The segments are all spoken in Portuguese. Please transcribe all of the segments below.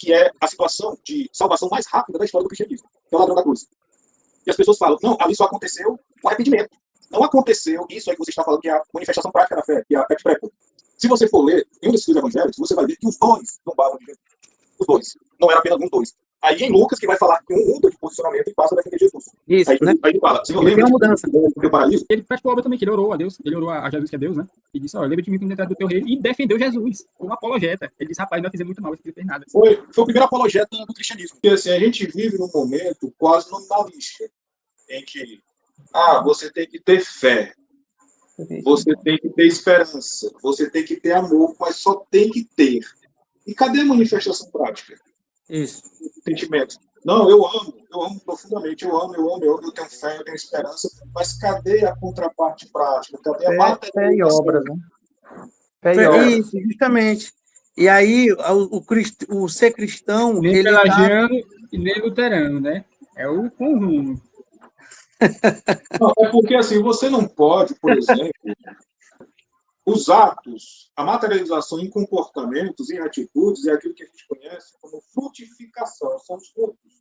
que é a situação de salvação mais rápida da história do cristianismo, que é o ladrão da cruz. E as pessoas falam, não, ali só aconteceu o arrependimento. Não aconteceu isso aí que você está falando, que é a manifestação prática da fé, que é a ex-prepo. Se você for ler em um desses evangelhos, você vai ver que os dois zombavam de Jesus. Os dois. Não era apenas um, dois. Aí em Lucas, que vai falar que um muda de posicionamento e passa a defender Jesus. Isso, aí, né? Aí ele fala, Senhor, Ele tem lembra uma mudança. do teu paraíso? Ele praticou obra também, que ele orou a Deus, ele orou a Jesus, que é Deus, né? E disse, lembra de mim quando entrar do teu reino, e defendeu Jesus como apologeta. Ele disse, rapaz, não vai fazer muito mal, isso não fez nada. Foi o primeiro apologeta do cristianismo. Porque assim, a gente vive num momento quase nominalista, em que, você tem que ter fé, você tem que ter esperança, você tem que ter amor, mas só tem que ter. E cadê a manifestação prática? Isso. Sentimento. Não, eu amo profundamente, eu tenho fé, eu tenho esperança, mas cadê a contraparte prática? Cadê a Fé e obras, né? Fé e Isso, obras. justamente. E aí, o ser cristão, Nem ele pelagiano e nem luterano, né? É o conjunto. Não, é porque assim, você não pode, por exemplo, os atos, a materialização em comportamentos, em atitudes, é aquilo que a gente conhece como frutificação, são os frutos.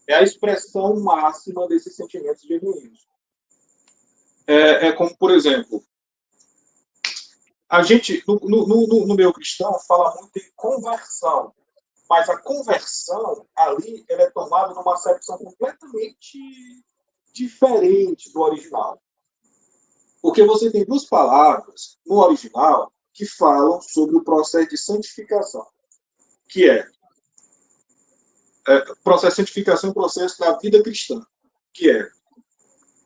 É a expressão máxima desses sentimentos genuínos. É como, por exemplo, a gente, no meio cristão, fala muito em conversão, mas a conversão ali ela é tomada numa acepção completamente diferente do original. Porque você tem duas palavras no original que falam sobre o processo de santificação, que o processo de santificação é o processo da vida cristã, que é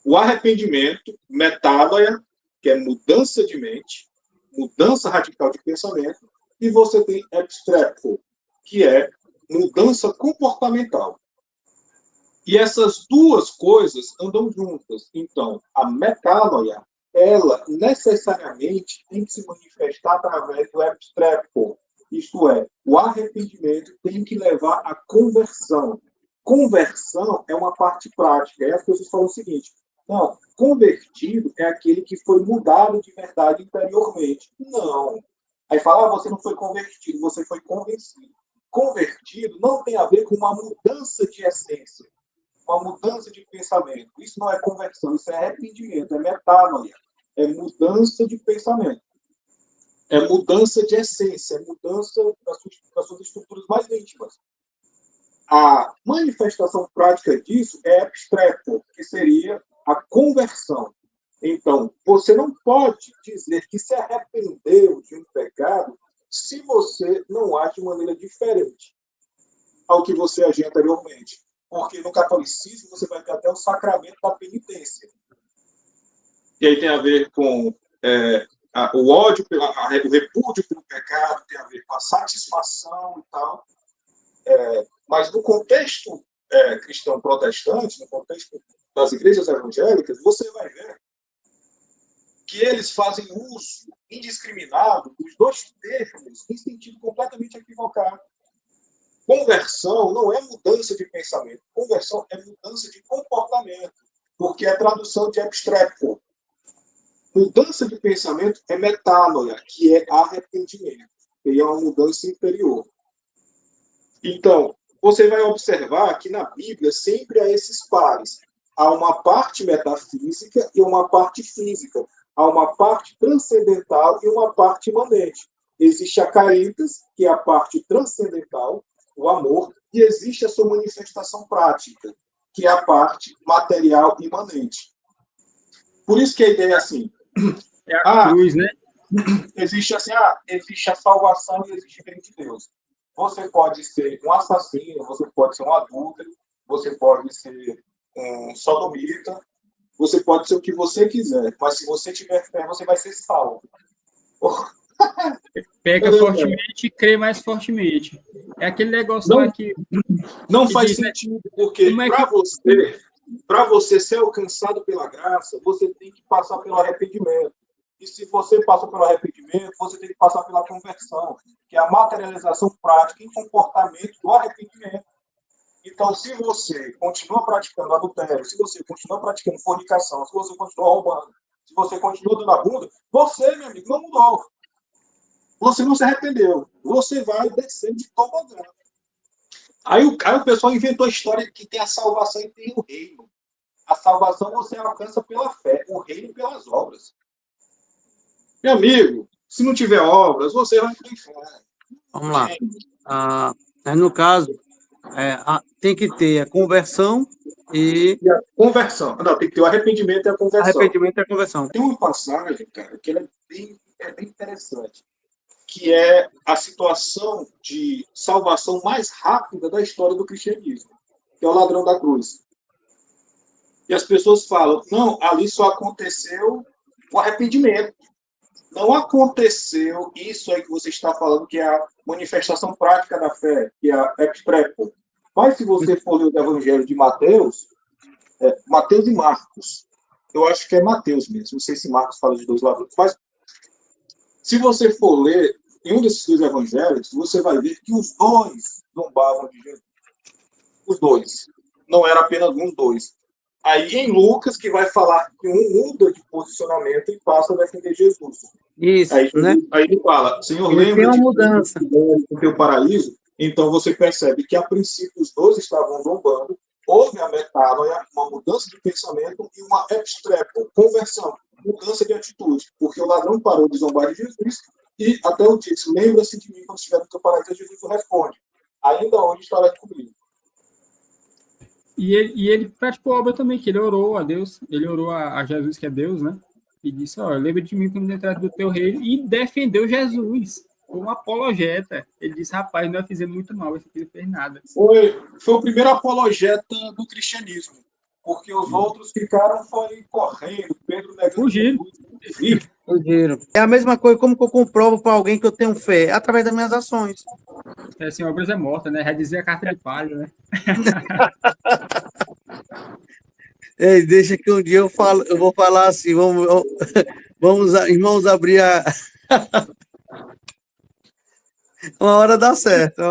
o arrependimento, metánoia, que é mudança de mente, mudança radical de pensamento, e você tem abstrato, que é mudança comportamental. E essas duas coisas andam juntas. Então, a metánoia, ela necessariamente tem que se manifestar através do abstrato. Isto é, o arrependimento tem que levar à conversão. Conversão é uma parte prática. E as pessoas falam o seguinte, não, convertido é aquele que foi mudado de verdade interiormente. Não. Aí fala, você não foi convertido, você foi convencido. Convertido não tem a ver com uma mudança de essência, uma mudança de pensamento. Isso não é conversão, isso é arrependimento, é metánoia, é mudança de pensamento. É mudança de essência, é mudança das suas estruturas mais íntimas. A manifestação prática disso é abstrato, que seria a conversão. Então, você não pode dizer que se arrependeu de um pecado se você não age de maneira diferente ao que você agia anteriormente. Porque no catolicismo você vai ter até o sacramento da penitência. E aí tem a ver com o ódio, o repúdio pelo pecado, tem a ver com a satisfação e tal. Mas no contexto cristão protestante, no contexto das igrejas evangélicas, você vai ver que eles fazem uso indiscriminado dos dois termos em sentido completamente equivocado. Conversão não é mudança de pensamento. Conversão é mudança de comportamento, porque é tradução de abstrato. Mudança de pensamento é metánoia, que é arrependimento, que é uma mudança interior. Então, você vai observar que na Bíblia sempre há esses pares. Há uma parte metafísica e uma parte física. Há uma parte transcendental e uma parte imanente. Existe a caritas, que é a parte transcendental, o amor, e existe a sua manifestação prática, que é a parte material imanente. Por isso que a ideia é assim. É a cruz, né? Existe assim, existe a salvação e existe o reino de Deus. Você pode ser um assassino, você pode ser um adúltero, você pode ser um sodomita, você pode ser o que você quiser, mas se você tiver fé, você vai ser salvo. Peca fortemente e crê mais fortemente. É aquele negócio lá que... Não faz sentido, porque para você ser alcançado pela graça, você tem que passar pelo arrependimento. E se você passa pelo arrependimento, você tem que passar pela conversão, que é a materialização prática em comportamento do arrependimento. Então, se você continua praticando adultério, se você continua praticando fornicação, se você continua roubando, se você continua dando a bunda, você, meu amigo, não mudou. Você não se arrependeu. Você vai descer de tobogã. Aí o pessoal inventou a história de que tem a salvação e tem o reino. A salvação você alcança pela fé, o reino pelas obras. Meu amigo, se não tiver obras, você vai para o inferno. Vamos lá. Aí no caso, tem que ter a conversão e E a conversão. Não, tem que ter o arrependimento e a conversão. arrependimento e a conversão. Tem uma passagem, cara, que ela é bem interessante, que é a situação de salvação mais rápida da história do cristianismo, que é o ladrão da cruz. E as pessoas falam, não, ali só aconteceu o arrependimento. Não aconteceu isso aí que você está falando, que é a manifestação prática da fé, que é a exprepo. Mas se você for ler o Evangelho de Mateus, Mateus e Marcos, eu acho que é Mateus mesmo, não sei se Marcos fala de dois ladrões, mas se você for ler em um desses dois evangelhos, você vai ver que os dois zombavam de Jesus. Os dois. Não era apenas um, dois. Aí em Lucas, que vai falar que um muda de posicionamento e passa a defender Jesus. Isso, Aí, né? aí ele fala, Senhor, Ele tem lembra uma de mudança. o teu paraíso? Então você percebe que a princípio os dois estavam zombando, houve a metánoia, uma mudança de pensamento e uma extrepo, conversão, mudança de atitude, porque o ladrão parou de zombar de Jesus e até o disse, lembra-se de mim quando estiver no teu paraíso, Jesus responde, ainda hoje estará comigo. E ele praticou a obra também, que ele orou a Deus, ele orou a Jesus, que é Deus, né? E disse, lembra de mim quando entrar do teu reino, e defendeu Jesus como apologeta. Ele disse, rapaz, nós fizemos muito mal, esse aqui não fez nada. Foi o primeiro apologeta do cristianismo, porque os outros ficaram correndo, Pedro negando Fugiram. Fugiram. É a mesma coisa, como que eu comprovo para alguém que eu tenho fé? Através das minhas ações. Sem obras é morta, né? Já dizia a carta de palha, né? Deixa que um dia eu vou falar assim, vamos irmãos, abrir uma hora dá certo.